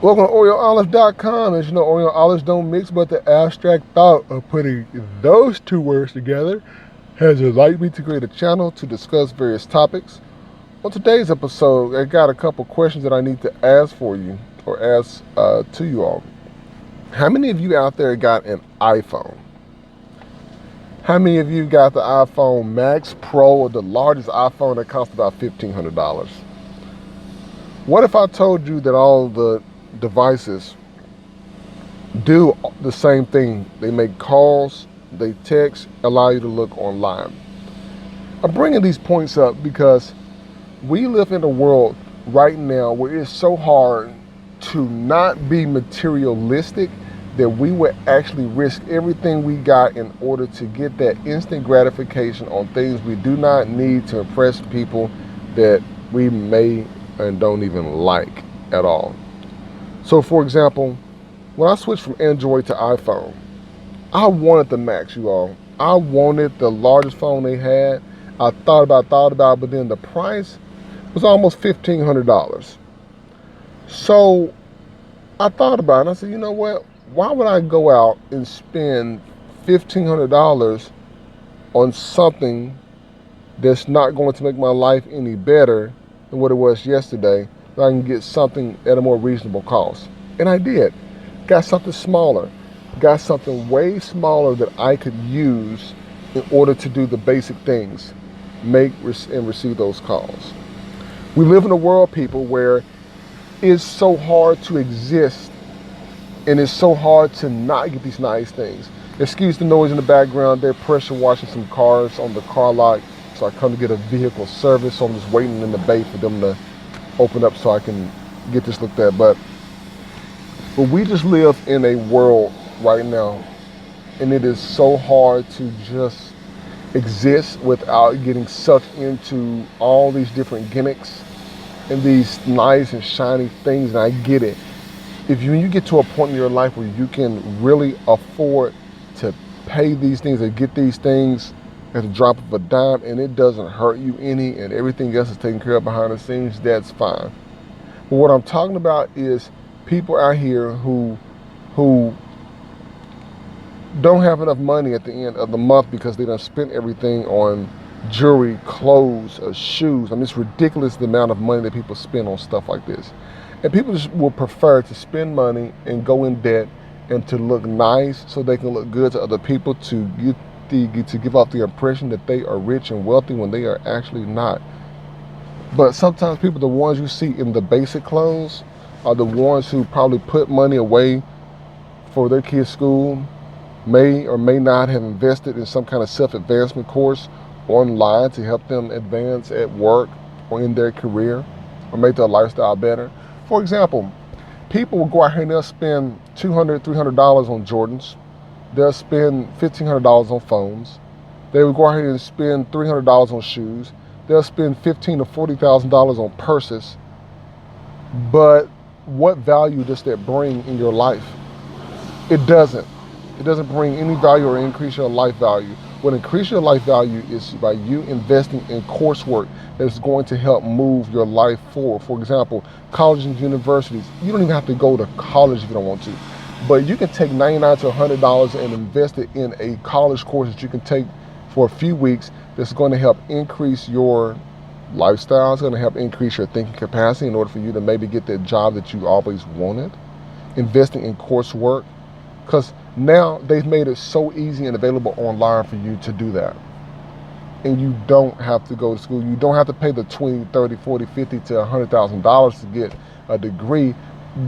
Welcome to OreoOlives.com. As you know, Oreo olives don't mix, but the abstract thought of putting those two words together has enlightened me to create a channel to discuss various topics. On today's episode, I got a couple questions that I need to ask for you, or ask to you all. How many of you out there got an iPhone? How many of you got the iPhone Max Pro, or the largest iPhone that costs about $1,500? What if I told you that all the devices do the same thing? They make calls, they text, allow you to look online. I'm bringing these points up because we live in a world right now where it's so hard to not be materialistic that we would actually risk everything we got in order to get that instant gratification on things we do not need to impress people that we may and don't even like at all. So for example, when I switched from Android to iPhone, I wanted the Max, you all. I wanted the largest phone they had. I thought about it, but then the price was almost $1,500. So I thought about it and I said, you know what? Why would I go out and spend $1,500 on something that's not going to make my life any better than what it was yesterday, that I can get something at a more reasonable cost? And I did. Got something smaller. Got something way smaller that I could use in order to do the basic things, make and receive those calls. We live in a world, people, where it's so hard to exist and it's so hard to not get these nice things. Excuse the noise in the background. They're pressure washing some cars on the car lot. So I come to get a vehicle service, so I'm just waiting in the bay for them to open up so I can get this looked at. But we just live in a world right now, and it is so hard to just exist without getting sucked into all these different gimmicks and these nice and shiny things. And I get it. If you get to a point in your life where you can really afford to pay these things and get these things at the drop of a dime, and it doesn't hurt you any, and everything else is taken care of behind the scenes, that's fine. But what I'm talking about is people out here who don't have enough money at the end of the month because they done spent everything on jewelry, clothes, shoes. I mean, it's ridiculous the amount of money that people spend on stuff like this. And people just will prefer to spend money and go in debt and to look nice so they can look good to other people, to give off the impression that they are rich and wealthy when they are actually not. But sometimes people, the ones you see in the basic clothes, are the ones who probably put money away for their kids' school, may or may not have invested in some kind of self-advancement course online to help them advance at work or in their career or make their lifestyle better. For example, people will go out here and they'll spend $200, $300 on Jordans. They'll spend $1,500 on phones. They will go out here and spend $300 on shoes. They'll spend $15,000 to $40,000 on purses. But what value does that bring in your life? It doesn't. It doesn't bring any value or increase your life value. What increases your life value is by you investing in coursework that's going to help move your life forward. For example, colleges and universities. You don't even have to go to college if you don't want to. But you can take $99 to $100 and invest it in a college course that you can take for a few weeks that's going to help increase your lifestyle. It's going to help increase your thinking capacity in order for you to maybe get that job that you always wanted. Investing in coursework, because now they've made it so easy and available online for you to do that. And you don't have to go to school. You don't have to pay the $20, $30, $40, $50 to $100,000 to get a degree.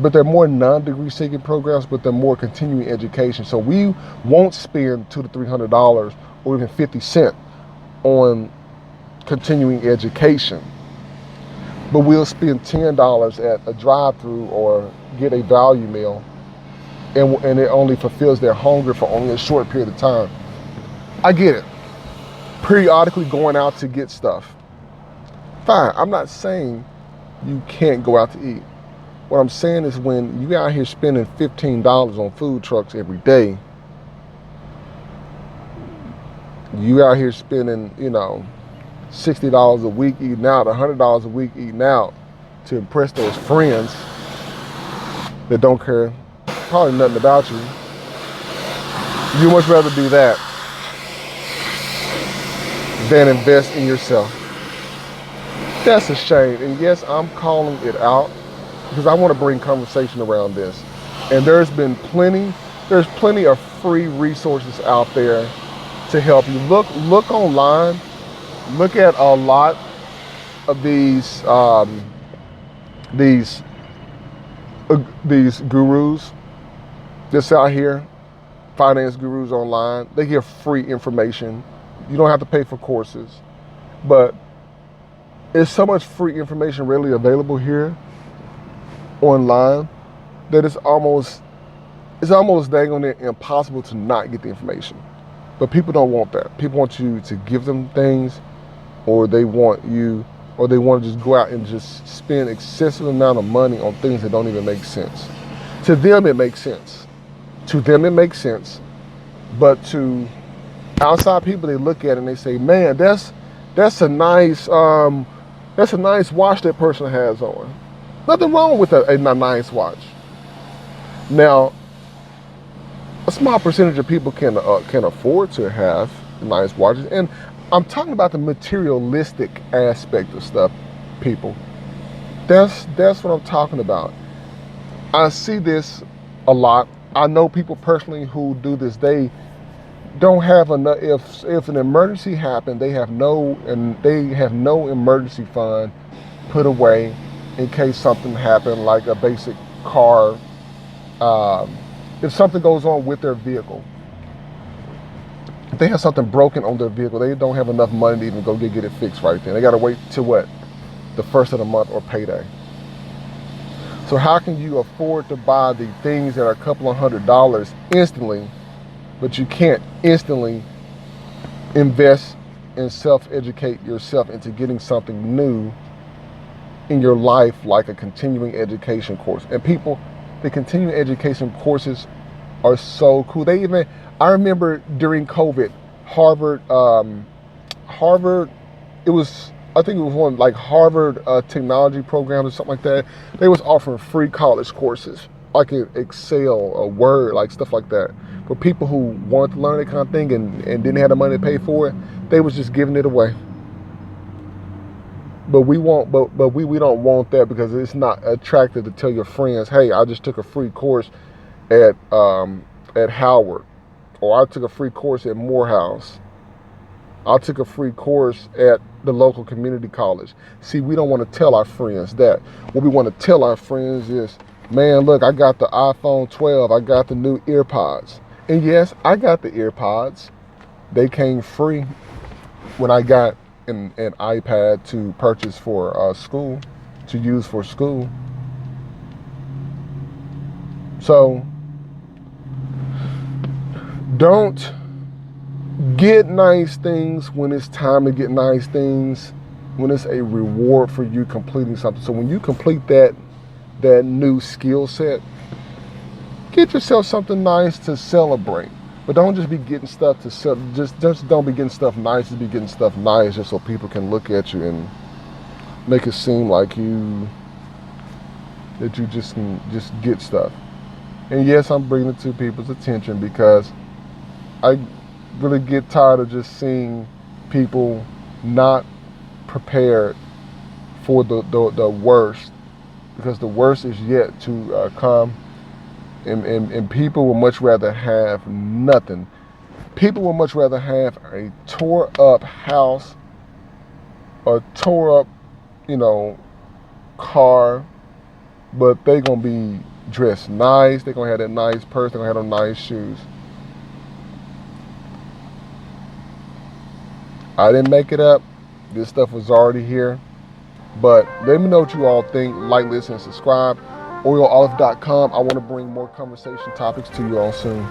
But they're more non-degree seeking programs, but they're more continuing education. So we won't spend $200 to $300 or even 50 cents on continuing education. But we'll spend $10 at a drive-through or get a value meal, and it only fulfills their hunger for only a short period of time. I get it. Periodically going out to get stuff. Fine, I'm not saying you can't go out to eat. What I'm saying is when you out here spending $15 on food trucks every day, you out here spending, $60 a week eating out, $100 a week eating out to impress those friends, that don't care probably nothing about you, you much rather do that than invest in yourself. That's a shame. And yes, I'm calling it out because I want to bring conversation around this. And there's plenty of free resources out there to help you. Look online. Look at a lot of these gurus that's out here, finance gurus online. They give free information. You don't have to pay for courses, but there's so much free information readily available here online that it's almost dang on it impossible to not get the information. But people don't want that. People want you to give them things, or they want to just go out and just spend excessive amount of money on things that don't even make sense. To them it makes sense. But to outside people, they look at it and they say, man, that's a nice watch that person has on. Nothing wrong with a nice watch. Now, a small percentage of people can afford to have nice watches, and I'm talking about the materialistic aspect of stuff, people. That's what I'm talking about. I see this a lot. I know people personally who do this. They don't have enough. If an emergency happened, they have no emergency fund put away in case something happened, like a basic car. If something goes on with their vehicle, if they have something broken on their vehicle, they don't have enough money to even go get it fixed right then. They got to wait till what? The first of the month or payday. So how can you afford to buy the things that are a couple of $100 instantly, but you can't instantly invest and self-educate yourself into getting something new in your life, like a continuing education course? And people, the continuing education courses are so cool. I remember during COVID, Harvard, I think it was one like Harvard technology program or something like that. They was offering free college courses, like Excel or Word, like stuff like that. For people who wanted to learn that kind of thing and didn't have the money to pay for it, they was just giving it away. But we don't want that, because it's not attractive to tell your friends, hey, I just took a free course at Howard, or I took a free course at Morehouse. I took a free course at the local community college. See, we don't want to tell our friends that. What we want to tell our friends is, man, look, I got the iPhone 12. I got the new EarPods. And yes, I got the EarPods. They came free when I got an iPad to purchase for school, to use for school. So don't get nice things when it's time to get nice things, when it's a reward for you completing something. So when you complete that new skill set, get yourself something nice to celebrate. But don't just be getting stuff to sell. Just don't be getting stuff nice. Just be getting stuff nice just so people can look at you and make it seem like that you just can just get stuff. And yes, I'm bringing it to people's attention because I really get tired of just seeing people not prepared for the worst, because the worst is yet to come. And people would much rather have nothing. People would much rather have a tore up house, a tore up, car, but they gonna be dressed nice. They gonna have that nice purse. They gonna have them nice shoes. I didn't make it up. This stuff was already here. But let me know what you all think. Like, listen, and subscribe. OrioOlive.com. I want to bring more conversation topics to you all soon.